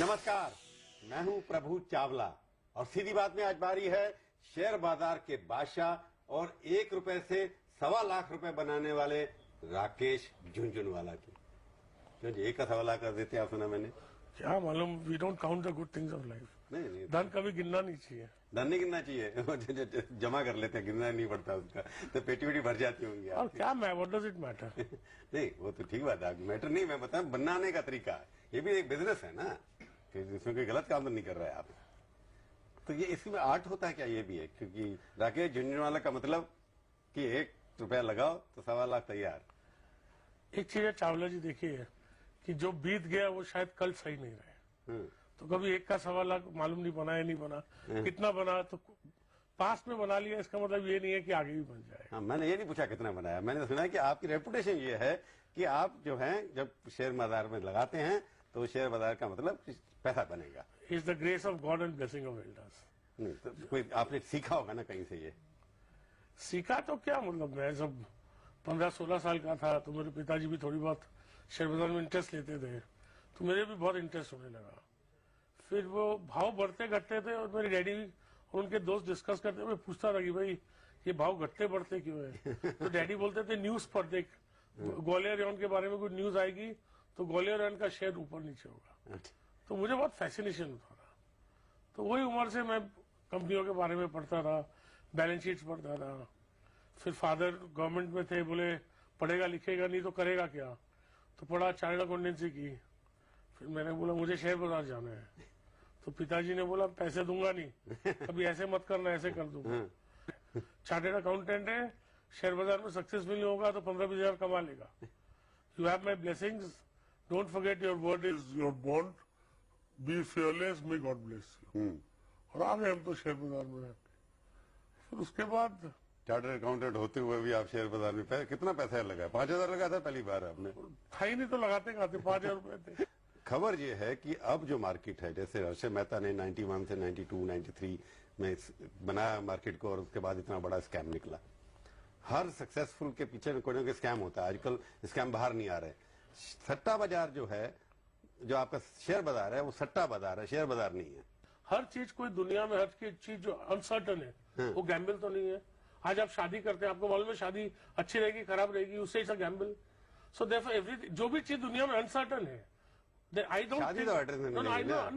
नमस्कार, मैं हूं प्रभु चावला और सीधी बात में आज बारी है शेयर बाजार के बादशाह और 1 रुपए से 1.25 लाख रुपए बनाने वाले राकेश झुनझुनवाला की। क्यों जी, 1 का 1.25 लाख कर देते आप? सुना मैंने। क्या मालूम, we don't count the good things of life. नहीं, धन कभी गिनना नहीं चाहिए। धन नहीं गिनना चाहिए। जमा कर लेते हैं, गिनना नहीं पड़ता उसका, तो पेटी वेटी भर जाती होंगी। और क्या व्हाट डज इट मैटर? नहीं, वो तो ठीक बात है, मैटर नहीं, मैं बताऊं बनाने का तरीका है। ये भी एक बिजनेस है ना, इसमें कोई गलत काम तो नहीं कर रहे हैं आप। तो ये इसमें आर्ट होता है क्या? ये भी है, क्योंकि राकेश झुनझुनवाला का मतलब कि 1 रुपया लगाओ तो 1.25 लाख तैयार। एक चीज है चावला जी, देखिए कि जो बीत गया वो शायद कल सही नहीं रहे। तो कभी 1 का 1.25 लाख मालूम नहीं बना या नहीं बना, कितना बना, तो पास्ट में बना लिया इसका मतलब ये नहीं है कि आगे भी बन जाए। हाँ, मैंने ये नहीं पूछा कितना बनाया, मैंने सुना कि आपकी रेपुटेशन ये है कि आप जो हैं जब शेयर बाजार में लगाते हैं तो शेयर बाजार का मतलब पैसा बनेगा। Is the grace of God and blessing of elders. नहीं तो कोई आपने सीखा होगा ना कहीं से? ये सीखा तो क्या मतलब, मैं जब 15-16 साल का था तो मेरे पिताजी भी थोड़ी बहुत शेयर बाजार में इंटरेस्ट लेते थे, तो मेरे भी बहुत इंटरेस्ट होने लगा। फिर वो भाव बढ़ते घटते थे और मेरे डैडी और उनके दोस्त डिस्कस करते, मैं पूछता था कि भाई ये भाव घटते बढ़ते क्यों है? तो डैडी बोलते थे न्यूज पर देख, ग्वालियर रेवन के बारे में कोई न्यूज आएगी तो ग्वालियर रेवन का शेयर ऊपर नीचे होगा। तो मुझे बहुत फैसिनेशन होता था। तो वही उम्र से मैं कंपनियों के बारे में पढ़ता था, बैलेंस शीट्स पढ़ता था। फिर फादर गवर्नमेंट में थे, बोले पढ़ेगा लिखेगा नहीं तो करेगा क्या, तो पढ़ा, चार्टर्ड अकाउंटेंसी की। फिर मैंने बोला मुझे शेयर बाजार जाना है, तो पिताजी ने बोला पैसे दूंगा नहीं, कभी ऐसे मत करना, ऐसे कर दूंगा। चार्टर्ड अकाउंटेंट है, शेयर बाजार में सक्सेसफुल नहीं होगा तो 15-20 हजार कमा लेगा। You have my blessings, don't forget your word is your bond, be fearless, may God bless you. और आ गए हम तो शेयर बाजार में। फिर उसके बाद चार्टर्ड अकाउंटेंट होते हुए भी आप शेयर बाजार में कितना पैसा लगा? 5,000 लगा था पहली बार आपने? था ही नहीं तो लगाते कहाँ थे, 5,000 रुपए थे। खबर ये है कि अब जो मार्केट है, जैसे हर्षद मेहता ने 91 से 92, 93 में बनाया मार्केट को और उसके बाद इतना बड़ा स्कैम निकला। हर सक्सेसफुल के पीछे कोई ना कोई स्कैम होता है। आजकल स्कैम बाहर नहीं आ रहे। सट्टा बाजार जो है, जो आपका शेयर बाजार है, वो सट्टा बाजार है, शेयर बाजार नहीं है। हर चीज कोई दुनिया में, हर चीज जो अनसर्टन है वो गैम्बल तो नहीं है। आज आप शादी करते हैं, आपको मालूम है शादी अच्छी रहेगी खराब रहेगी, उससे it's a gamble. So therefore everything, जो भी चीज दुनिया में अनसर्टन है, I don't think,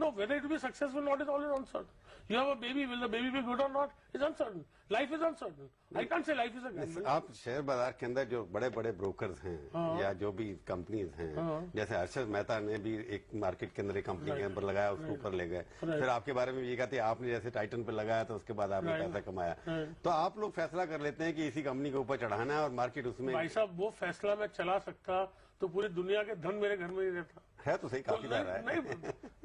no, whether it will be successful or not is always uncertain. You have a baby, will the baby be good or not is uncertain. Life is uncertain. I can't say life is a gamble. आप share बाजार के अंदर जो बड़े बड़े brokers हैं या जो भी कंपनीज हैं, जैसे हर्षद मेहता ने भी एक मार्केट के अंदर एक कंपनी के अंदर लगाया, उसके ऊपर ले गए। फिर आपके बारे में ये कहते हैं आपने जैसे टाइटन पे लगाया तो उसके बाद आपने पैसा कमाया। तो आप लोग फैसला कर लेते हैं कि इसी कंपनी के ऊपर चढ़ाना है और मार्केट उसमें। भाई साहब, वो फैसला मैं चला सकता तो पूरी दुनिया के धन मेरे घर में ही रहता है। तो सही काफी रहा है। नहीं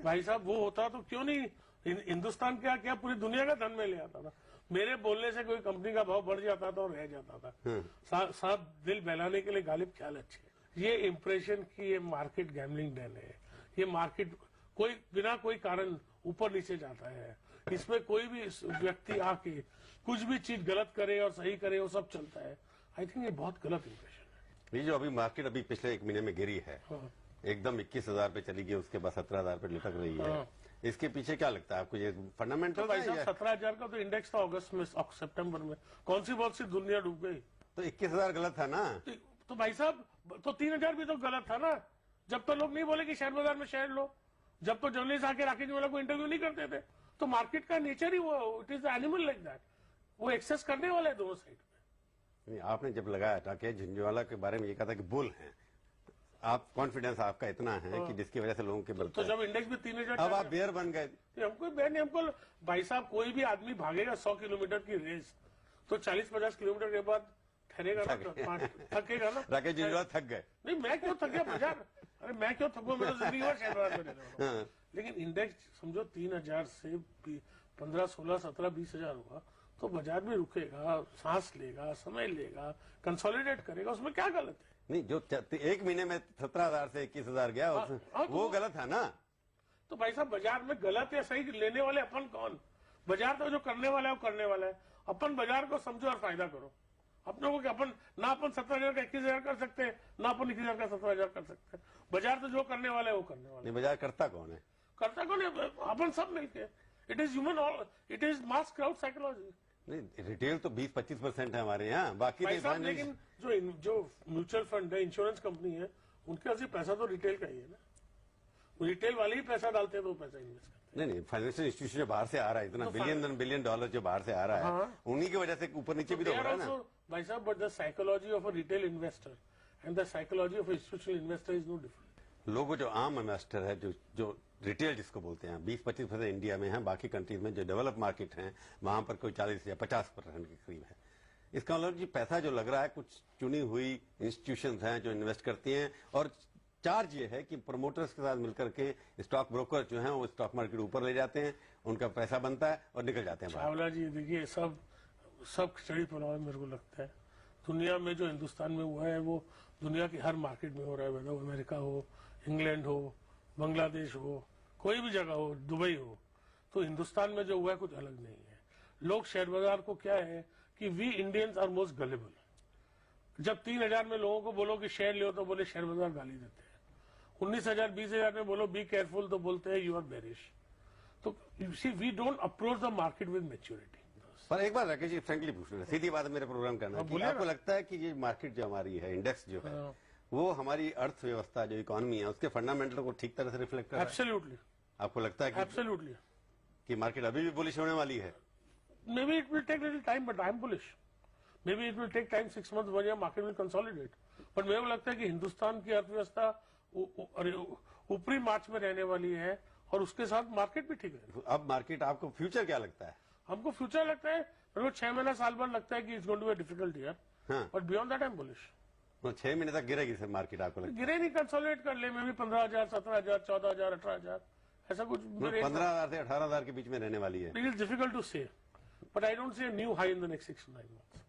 भाई साहब, वो होता तो क्यों नहीं हिंदुस्तान क्या पूरी दुनिया का धन में ले आता था। मेरे बोलने से कोई कंपनी का भाव बढ़ जाता था और रह जाता था। साथ दिल बहलाने के लिए गालिब ख्याल अच्छे। ये इंप्रेशन की ये मार्केट गैम्बलिंग डन है। ये मार्केट कोई बिना कोई कारण ऊपर नीचे जाता है। इसमें कोई भी व्यक्ति आके कुछ भी चीज गलत करे और सही करे, वो सब चलता है। आई थिंक ये बहुत गलत इंप्रेशन है। ये जो अभी मार्केट अभी पिछले 1 महीने में गिरी है, एकदम 21,000 पे चली गई, उसके बाद 17,000 पे लटक रही है। इसके पीछे क्या लगता है आपको? ये फंडामेंटल? भाई साहब, 17,000 का तो इंडेक्स था अगस्त में, सितंबर में। कौन सी बहुत सी दुनिया डूब गई? तो 21,000 गलत था ना? तो भाई साहब, तो 3,000 भी तो गलत था ना। जब तो लोग नहीं बोले कि शेयर बाजार में शेयर लो, जब तो जर्नलिस्ट आके राकेश झुनझुनवाला को इंटरव्यू नहीं करते थे, तो मार्केट का नेचर ही वो, it is animal like that. वो एक्सेस करने वाले है दोनों साइड में। आपने जब लगाया राकेश झुनझुनवाला के बारे में ये कहा था कि बुल है, आप कॉन्फिडेंस आपका इतना है कि जिसकी वजह से लोगों के तो जब इंडेक्स में 3,000, अब आप बेयर बन गए। हमको बेयर नहीं, हमको भाई साहब, कोई भी आदमी भागेगा 100 किलोमीटर की रेस तो 40-50 किलोमीटर के बाद ठहरेगा ना, थकेगा ना। राकेश झुनझुनवाला थक गए? नहीं, मैं क्यों थक गया बाजार? अरे मैं क्यों थकूं, मैं तो जिंदगी भर शेयर बाजार में रहा हूं। लेकिन इंडेक्स समझो 3,000 से 15, 16, 17, 20 हजार हुआ तो बाजार भी रुकेगा, सांस लेगा, समय लेगा, कंसोलिडेट करेगा, उसमें क्या गलत है? नहीं, जो 1 महीने में 17,000 से 21,000 गया, वो गलत है ना? तो भाई साहब, बाजार में गलत या सही लेने वाले अपन कौन? बाजार तो जो करने वाला है वो करने वाला है। अपन बाजार को समझो और फायदा करो। अपने को क्या, अपन ना अपन 17,000 का 21,000 कर सकते हैं, ना अपन 21,000 का 17,000 कर सकते हैं। बाजार तो जो करने वाला है वो करने वाला है। बाजार करता कौन है? करता कौन है? अपन सब मिलके। It is human, it is mass crowd psychology. नहीं, रिटेल तो 20-25% है हमारे यहाँ, बाकी भाई तो साहब, फाइनेंस। लेकिन जो म्यूचुअल फंड है, इंश्योरेंस कंपनी है, उनके पास पैसा तो रिटेल का ही है ना। रिटेल वाले ही पैसा डालते हैं तो पैसा इन्वेस्ट करते नहीं नहीं, फाइनेंशियल इंस्टीट्यूशन जो बाहर से आ रहा है, इतना बिलियन डॉलर जो बाहर से आ रहा है, हाँ। उन्हीं की वजह से ऊपर नीचे भी तो हो रहा है ना। भाई साहब, but the psychology of a retail investor and the psychology of institutional investor is no different. लोगों जो आम इन्वेस्टर है, जो रिटेल जिसको बोलते हैं, 20-25% इंडिया में है, बाकी कंट्रीज में जो डेवलप मार्केट हैं वहां पर कोई 40 या 50% के करीब है। इसका मतलब जी पैसा जो लग रहा है कुछ चुनी हुई इंस्टीट्यूशन हैं जो इन्वेस्ट करती हैं, और चार्ज ये है कि प्रमोटर्स के साथ मिलकर के स्टॉक ब्रोकर जो हैं वो स्टॉक मार्केट ऊपर ले जाते हैं, उनका पैसा बनता है और निकल जाते हैं बाहर। चावला जी देखिए, सब खिचड़ी पुलाव मेरे को लगता है। दुनिया में जो हिंदुस्तान में हुआ है वो दुनिया की हर मार्केट में हो रहा है, वह अमेरिका हो, इंग्लैंड हो, बांग्लादेश हो, कोई भी जगह हो, दुबई हो। तो हिंदुस्तान में जो हुआ है कुछ अलग नहीं है। लोग शेयर बाजार को क्या है कि we Indians are most gullible. जब 3,000 में लोगों को बोलो कि शेयर लियो तो बोले शेयर बाजार गाली देते हैं। 19,000 20,000 में बोलो बी केयरफुल तो बोलते हैं यू आर बेरिश। तो you see, we don't approach the market with maturity. पर एक बार राकेश जी फ्रेंकली पूछना है, सीधी बात है, मेरे प्रोग्राम करना है कि आपको लगता है कि ये मार्केट जो हमारी है, इंडेक्स जो है, वो हमारी अर्थव्यवस्था जो इकोनॉमी है उसके फंडामेंटल को ठीक तरह से रिफ्लेक्ट कर रहा है? एब्सोल्युटली, आपको लगता है एब्सोल्युटली कि मार्केट अभी भी बुलिश होने वाली है? Maybe it will take little time, but I'm bullish. Maybe it will take time, 6 months, 1 year, market will consolidate. But मेरे को लगता है कि हिंदुस्तान की अर्थव्यवस्था ऊपरी मार्च में रहने वाली है और उसके साथ मार्केट भी ठीक है। अब मार्केट, आपको फ्यूचर क्या लगता है? हमको फ्यूचर लगता है, मेरे को 6 महीना साल भर लगता है कि it's going to be difficult year, हाँ। But beyond that I am bullish. 6 महीने तक गिरेगी सर मार्केट, आपको लगता गिरे नहीं, कंसोलिडेट कर ले। मे भी 15,000, 17,000, 14,000, 18,000, ऐसा कुछ। है? 15,000 से 18,000 के बीच में रहने वाली है। इट इज डिफिकल्ट टू से, but I don't see a new high in the next 6 to 9 months।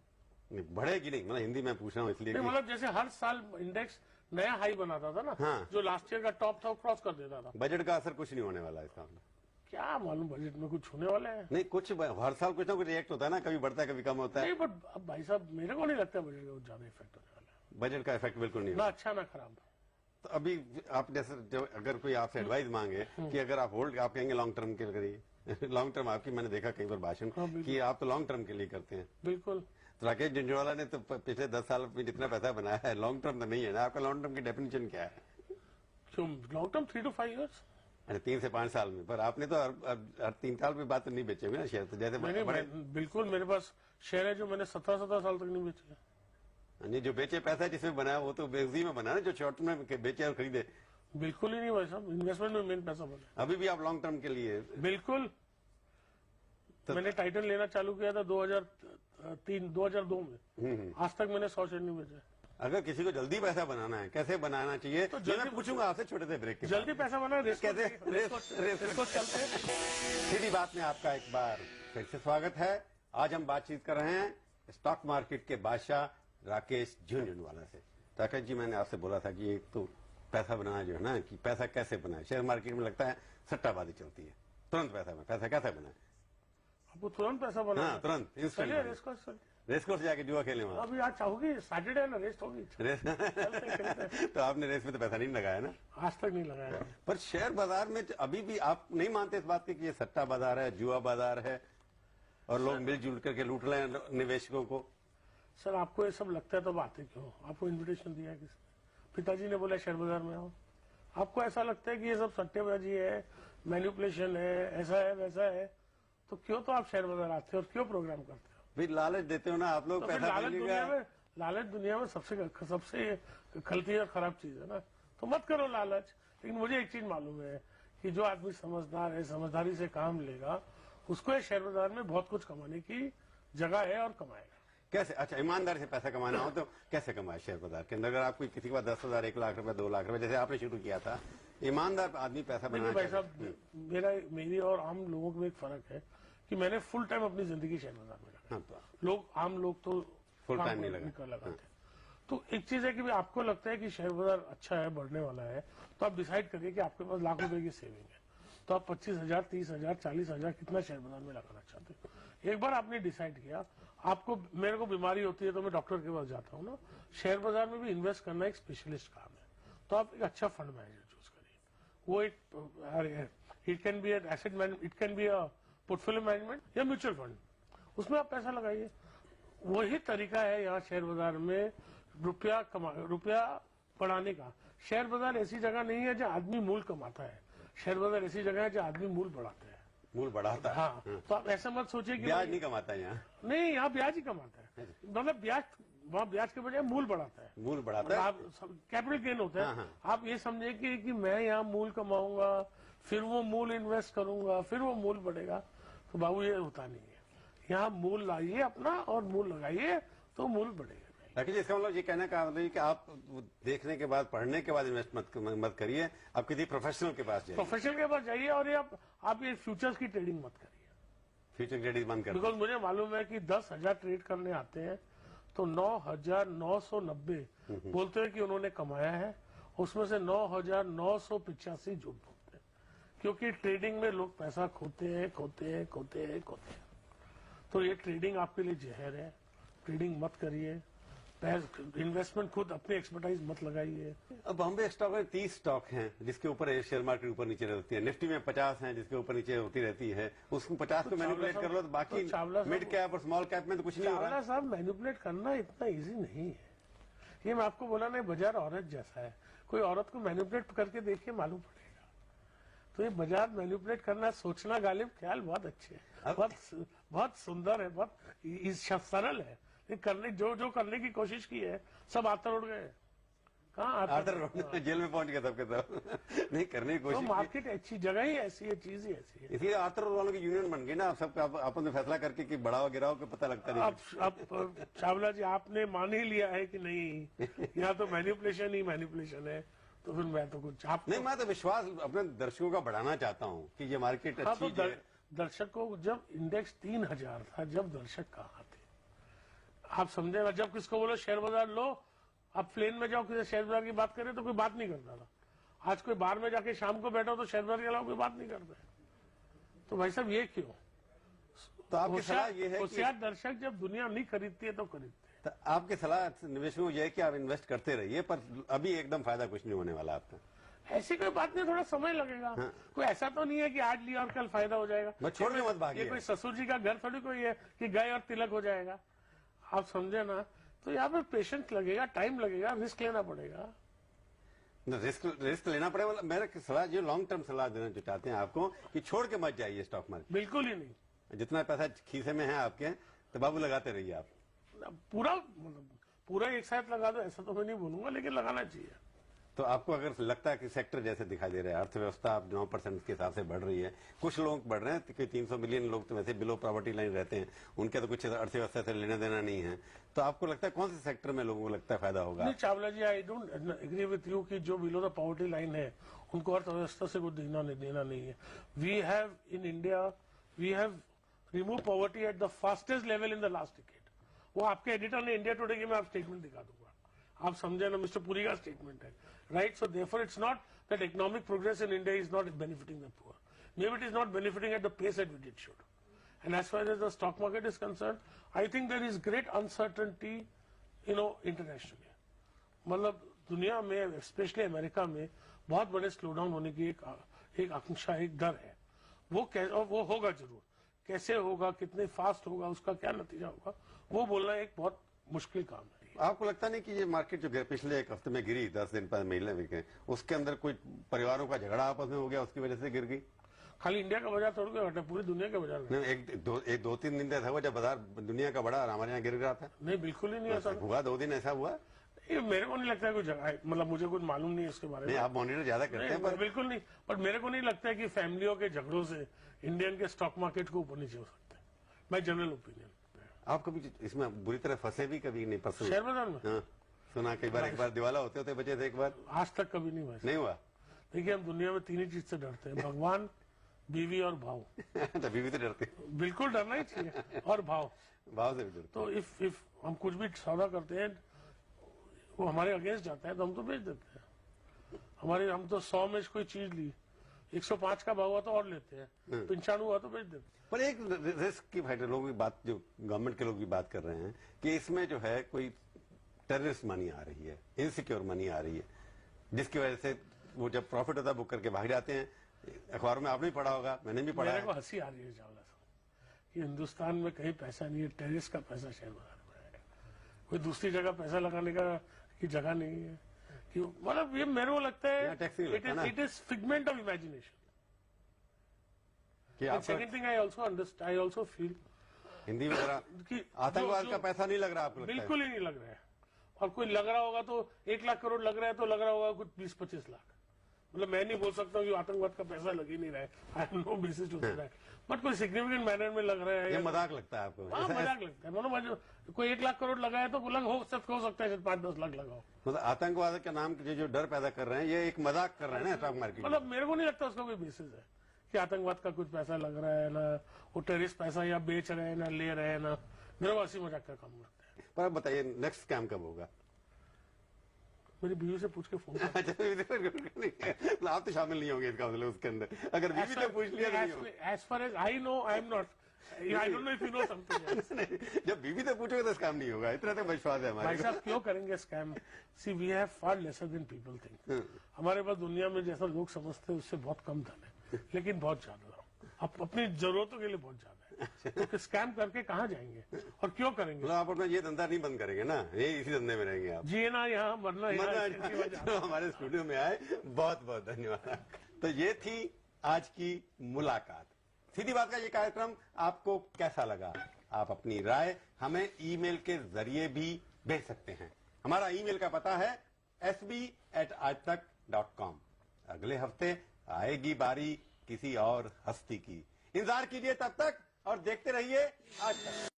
नहीं, बढ़ेगी नहीं, मतलब हिंदी में पूछ रहा हूँ इसलिए नहीं, कि मतलब जैसे हर साल इंडेक्स नया हाई बनाता था ना, हाँ। जो लास्ट ईयर का टॉप था वो क्रॉस कर देता था। बजट का असर कुछ नहीं होने वाला है इसका मतलब। क्या मालूम बजट में कुछ होने वाला है? नहीं, कुछ हर साल कुछ ना कुछ रिएक्ट होता है ना, कभी बढ़ता है कभी कम होता है। नहीं, बट अब भाई साहब मेरे को नहीं लगता बजट का कुछ ज्यादा इफेक्ट होने वाला है। बजट का इफेक्ट बिल्कुल नहीं ना होगा। अच्छा ना खराब। तो अभी आप जैसे जब अगर कोई आपसे एडवाइस मांगे कि अगर आप होल्ड, आप कहेंगे लॉन्ग टर्म के लिए करिए। लॉन्ग टर्म आपकी मैंने देखा कई बार भाषण कि आप तो लॉन्ग टर्म के लिए करते हैं। बिल्कुल। तो राकेश झुंझुनवाला ने तो पिछले 10 साल में जितना पैसा बनाया है लॉन्ग टर्म तो नहीं है ना। आपका लॉन्ग टर्म की डेफिनेशन क्या है? क्यों लॉन्ग टर्म 3 to 5 years? अरे 3 से 5 साल में, पर आपने तो हर 3 साल में बात तो नहीं बेचे हुए ना शेयर, तो जैसे बड़े बिल्कुल मेरे पास शेयर है जो मैंने 17 साल तक नहीं बेचे। नहीं, जो बेचे पैसा जिसमें बनाया वो तो उसी में बना ना, जो शॉर्ट में बेचे और खरीदे। बिल्कुल ही नहीं भाई साहब, इन्वेस्टमेंट में मेन पैसा बना। अभी भी आप लॉन्ग टर्म के लिए? बिल्कुल। मैंने टाइटन लेना चालू किया था 2002 में, आज तक मैंने 100 शेयर नहीं बेचे। अगर किसी को जल्दी पैसा बनाना है, कैसे बनाना चाहिए? तो मैं पूछूंगा आपसे छोटे से ब्रेक के बाद। जल्दी पैसा बना कैसे इसको चलते। सीधी बात में आपका एक बार फिर से स्वागत है। आज हम बातचीत कर रहे हैं स्टॉक मार्केट के बादशाह राकेश झुंझुनवाला से। राकेश जी, मैंने आपसे बोला था कि एक तो पैसा बनाना जो है ना, कि पैसा कैसे बनाए। शेयर मार्केट में लगता है सट्टाबाजी चलती है, तुरंत पैसा कैसे बनाए? आपको तुरंत पैसा बना? हाँ, तुरंत इंस्टेंट। रेस कोर्स जाके जुआ खेले वहाँ? अभी आज चाहोगी, सैटरडे ना रेस होगी। तो आपने रेस में तो पैसा नहीं लगाया ना? आज तक नहीं लगाया। पर शेयर बाजार में अभी भी आप नहीं मानते इस बात की कि ये सट्टा बाजार है, जुआ बाजार है और लोग मिलजुल करके लूट रहे हैं निवेशकों को? सर आपको ये सब लगता है तो बातें क्यों? आपको इन्विटेशन दिया किसने? पिताजी ने बोला शेयर बाजार में आओ। आपको ऐसा लगता है कि ये सब सट्टेबाजी है, मैनिपुलेशन है, ऐसा है वैसा है, तो क्यों तो आप शेयर बाजार आते हो और क्यों प्रोग्राम करते हो? भी लालच देते हो ना आप लोग, तो पैसा लालच दुनिया में सबसे खलती और खराब चीज है ना, तो मत करो लालच। लेकिन मुझे एक चीज मालूम है कि जो आदमी समझदार है, समझदारी से काम लेगा, उसको शेयर बाजार में बहुत कुछ कमाने की जगह है और कमाएगा। कैसे? अच्छा, ईमानदारी से पैसा कमाना हो तो कैसे कमाए शेयर बाजार के अंदर? अगर आप किसी के पास 10,000, 1 लाख रुपए, 2 लाख रुपए, जैसे आपने शुरू किया था, ईमानदार आदमी पैसा बनाना भाई साहब, मेरी और आम लोगों में एक फर्क है कि मैंने फुल टाइम अपनी जिंदगी शेयर बाजार में लगाई। आम लोग तो फुल टाइम नहीं लगाते। तो एक चीज है कि आपको लगता है कि शेयर बाजार अच्छा है, बढ़ने वाला है, तो आप डिसाइड करिए कि आपके पास लाख रुपए की सेविंग है, तो आप 25,000, 30,000, 40,000 कितना शेयर बाजार में लगाना चाहते हो। एक बार आपने डिसाइड किया, आपको मेरे को बीमारी होती है तो मैं डॉक्टर के पास जाता हूँ ना, शेयर बाजार में भी इन्वेस्ट करना एक स्पेशलिस्ट काम है, तो आप एक अच्छा फंड मैनेजर चूज करिए। वो it can be an asset management, it can be a portfolio management या म्यूचुअल फंड, उसमें आप पैसा लगाइए। वही तरीका है यहाँ शेयर बाजार में रुपया बढ़ाने का। शेयर बाजार ऐसी जगह नहीं है जहाँ आदमी मूल कमाता है, शेयर बाजार ऐसी जगह है जहाँ आदमी मूल बढ़ाता है। मूल बढ़ाता है। हाँ, तो आप ऐसा मत सोचिए कि ब्याज नहीं कमाता है यहाँ। नहीं, यहाँ ब्याज ही कमाता है, मतलब ब्याज, वहाँ ब्याज के बजाय मूल बढ़ाता है। मूल बढ़ाता है, आप कैपिटल गेन होता है। आप ये समझे कि मैं यहाँ मूल कमाऊंगा, फिर वो मूल इन्वेस्ट करूंगा, फिर वो मूल बढ़ेगा, तो बाबू ये होता नहीं है। यहाँ मूल लाइए अपना और मूल लगाइए तो मूल बढ़ेगा। राकेश जी, इसका मतलब ये कहने का मतलब कि आप देखने के बाद, पढ़ने के बाद इन्वेस्ट मत करिए, आप किसी प्रोफेशनल के पास जाइए। प्रोफेशनल के पास जाइए और ये आप ये फ्यूचर्स की ट्रेडिंग मत करिए। फ्यूचर ट्रेडिंग बंद कर। बिकॉज मुझे मालूम है कि 10,000 ट्रेड करने आते हैं तो 9,990 बोलते हैं कि उन्होंने कमाया है, उसमें से 9,985 झूठ बोलते हैं, क्योंकि ट्रेडिंग में लोग पैसा खोते हैं। तो ये ट्रेडिंग आपके लिए जहर है, ट्रेडिंग मत करिए। इन्वेस्टमेंट खुद अपनी एक्सपर्टाइज मत लगाइए। अब बॉम्बे स्टॉक में 30 स्टॉक हैं जिसके ऊपर शेयर मार्केट ऊपर नीचे रहती है, निफ्टी में 50 हैं जिसके ऊपर नीचे होती रहती है, उसको 50 को मैनिपुलेट कर लो तो बाकी मिड कैप और स्मॉल कैप में तो कुछ नहीं हो रहा। चावला साहब, मैनिपुलेट करना इतना इजी नहीं है। ये मैं आपको बोला नहीं, बाजार औरत जैसा है, कोई औरत को मैनिपुलेट करके देखिए, मालूम पड़ेगा। तो ये बाजार मैनिपुलेट करना, सोचना, गालिब ख्याल बहुत अच्छे है, बहुत सुंदर है, बहुत सरल है। करने जो करने की कोशिश की है सब आतर उड़ गए। कहाँ आतर जेल में पहुंच गया सबके सब। नहीं करने की कोशिश। तो मार्केट अच्छी जगह ही ऐसी है, चीज ही ऐसी है। इसलिए आतर वालों की यूनियन बन गई ना, आप सबका आपस में फैसला करके कि बढ़ाओ गिराओ का पता लगता नहीं। अब चावला जी, आपने मान ही लिया है कि नहीं यहाँ तो मैनिपुलेशन है, तो फिर मैं तो कुछ नहीं, मैं तो विश्वास अपने दर्शकों का बढ़ाना चाहता हूँ कि ये मार्केट अच्छी है। दर्शकों, जब इंडेक्स 3,000 था, जब दर्शक कहाँ थे आप समझे ना। जब किसको बोलो शेयर बाजार लो, आप प्लेन में जाओ, किसी शेयर बाजार की बात करें तो कोई बात नहीं करता था। आज कोई बार में जाके शाम को बैठो तो शेयर बाजार के अलावा कोई बात नहीं करता है। तो भाई साहब, ये क्यों? तो आपकी सलाह ये है होशियार दर्शक जब दुनिया नहीं खरीदती है तो खरीदते हैं। तो आपकी सलाह निवेशकों को यह है कि आप इन्वेस्ट करते रहिए, पर अभी एकदम फायदा कुछ नहीं होने वाला आपका। ऐसी कोई बात नहीं, थोड़ा समय लगेगा। कोई ऐसा तो नहीं है कि आज लिया और कल फायदा हो जाएगा। बस छोड़ के मत भागिए। ये कोई ससुर जी का घर थोड़ी कोई है कि गए और तिलक हो जाएगा, आप समझे ना। तो यहाँ पे पेशेंस लगेगा, टाइम लगेगा, रिस्क लेना पड़ेगा। रिस्क लेना पड़ेगा। मेरा सलाह जो लॉन्ग टर्म सलाह देना जो चाहते हैं आपको कि छोड़ के मत जाइए स्टॉक मार्केट। बिल्कुल ही नहीं। जितना पैसा खीसे में है आपके, तो बाबू लगाते रहिए आप। पूरा एक साथ लगा दो ऐसा तो मैं नहीं बोलूंगा, लेकिन लगाना चाहिए। तो आपको अगर लगता है कि सेक्टर जैसे दिखाई दे रहा है, अर्थव्यवस्था आप 9% के हिसाब से बढ़ रही है, कुछ लोग बढ़ रहे हैं कि 300 मिलियन लोग तो वैसे बिलो पॉवर्टी लाइन रहते हैं, उनके तो कुछ अर्थव्यवस्था से लेना देना नहीं है, तो आपको लगता है कौन से सेक्टर में लोगों को लगता है फायदा होगा? नहीं Chawla ji, I don't agree with you कि जो बिलो द पॉवर्टी लाइन है उनको अर्थव्यवस्था से कुछ देना नहीं है। We have in India, we have remove poverty at the fastest level in the last decade. वो आपके एडिटर ने इंडिया टुडे की मैं आप स्टेटमेंट दिखा दूंगा, आप समझे ना, मिस्टर पुरी का स्टेटमेंट है, right? So therefore it's not that economic progress in India is not benefiting the poor. Maybe it is not benefiting at the pace at which it should. And as far as the stock market is concerned, I think there is great uncertainty, internationally. मतलब दुनिया में, specially America में बहुत बड़े slow down होने की एक आकांक्षा, एक डर है। वो होगा जरूर, कैसे होगा, कितने फास्ट होगा, उसका क्या नतीजा होगा, वो बोलना एक बहुत मुश्किल काम है। आपको लगता नहीं कि ये मार्केट जो पिछले एक हफ्ते में गिरी, 10 दिन पहले महीने में, उसके अंदर कोई परिवारों का झगड़ा आपस में हो गया, उसकी वजह से गिर गई? खाली इंडिया का बाजार थोड़ा घटा, पूरी दुनिया का बाजार नहीं। एक दो तीन दिन ऐसा हुआ जब बाजार दुनिया का बड़ा और हमारे यहाँ गिर रहा था? नहीं, बिल्कुल ही नहीं ऐसा हुआ। 2 दिन ऐसा हुआ? मेरे को नहीं लगता है कोई जगह, मतलब मुझे कुछ मालूम नहीं है इसके बारे में। नहीं, आप मॉनिटर ज्यादा करते हैं। पर बिल्कुल नहीं, पर मेरे को नहीं लगता है कि फैमिलियों के झगड़ों से इंडियन के स्टॉक मार्केट को ऊपर नीचे हो सकता है। My general opinion. आप कभी इसमें बुरी तरह फंसे भी कभी नहीं? फंसे शेयर बाजार में? हाँ, सुना कई बार, एक बार दिवाला होते बचे थे एक बार। आज तक कभी नहीं हुआ। नहीं हुआ? देखिए, हम दुनिया में 3 ही चीज से डरते हैं, भगवान, बीवी और भाव। तो बीवी तो डरते? बिल्कुल डरना ही चाहिए। और भाव से भी डरते। तो इफ हम कुछ भी सौदा करते हैं, वो हमारे अगेंस्ट जाता है तो हम तो बेच देते हैं। हम तो 100 में कोई चीज ली, 105 का भाव हुआ तो और लेते हैं, 95 हुआ तो बेच देते हैं। पर एक रिस्क की फाइटर लोगों की बात, जो गवर्नमेंट के लोग भी बात कर रहे हैं कि इसमें जो है कोई टेररिस्ट मनी आ रही है, इनसिक्योर मनी आ रही है, जिसकी वजह से वो जब प्रॉफिट होता है बुक करके भाग जाते हैं, अखबार में आपने भी पढ़ा होगा, मैंने भी पढ़ा मेरे है। को हंसी आ रही है चावला साहब कि हिंदुस्तान में कहीं पैसा नहीं है, टेरिस का पैसा शेयर बाजार में है, कोई दूसरी जगह पैसा लगाने का की जगह नहीं है। क्यों? मतलब ये मेरे को लगता यहाँ है टैक्स नहीं लगता ना। It is figment of imagination. कि आप second thing, I also feel Hindi में जरा कि आतंकवाद जो- का पैसा नहीं लग रहा आपको लगता है? बिल्कुल ही नहीं लग रहा है। और कोई लग रहा होगा तो 1 लाख करोड़ लग रहा है तो लग रहा होगा कुछ 20-25 लाख। मतलब मैं नहीं बोल सकता हूँ कि आतंकवाद का पैसा लग ही नहीं रहा है, I have no basis to say that, but कोई सिग्निफिकेंट मैनर में लग रहा है। ये या- मजाक लगता है आपको? हाँ, मजाक लगता है। मतलब कोई 1 लाख करोड़ लगाए तो हो सकता है 5-10 लाख लगाओ। मतलब आतंकवाद के नाम के जो डर पैदा कर रहे हैं, ये एक मजाक कर रहे हैं ना स्टॉक मार्केट में। मतलब मेरे को नहीं लगता उसका कोई बेसिस है कि आतंकवाद का कुछ पैसा लग रहा है, ना वो टेररिस्ट पैसा या बेच रहे हैं ना ले रहे हैं, ना मेरे को हंसी मजाक का काम लगता है। पर आप बताइए नेक्स्ट स्कैम कब होगा? मेरी बीवी से पूछ के फोन अच्छा, मतलब आप तो शामिल नहीं होंगे इसका मतलब उसके अंदर, अगर बीवी से पूछ लिया तो नहीं होगा। As far as I know, I am not, I don't know if you know something. नहीं, जब बीवी से पूछोगे तो स्कैम नहीं होगा, इतना तो विश्वास है भाई हमारे को। साहब क्यों करेंगे scam? See we have far lesser than people think. हमारे पास दुनिया में जैसा लोग समझते हैं उससे बहुत कम धन है, लेकिन बहुत ज्यादा, अपनी जरूरतों के लिए बहुत ज्यादा है। तो स्कैम करके कहाँ जाएंगे और क्यों करेंगे? मतलब आप अपना ये धंधा नहीं बंद करेंगे ना, ये इसी धंधे में रहेंगे आप? जिए ना यहाँ, मरना यहाँ, इसी वजह। जो हमारे स्टूडियो में आए, बहुत बहुत धन्यवाद। तो ये थी आज की मुलाकात। सीधी बात का ये कार्यक्रम आपको कैसा लगा? आप अपनी राय हमें ईमेल के जरिए भी भेज सकते हैं। हमारा ईमेल का पता है sb@aajtak.com। अगले हफ्ते आएगी बारी किसी और हस्ती की। इंतजार कीजिए तब तक और देखते रहिए आज तक।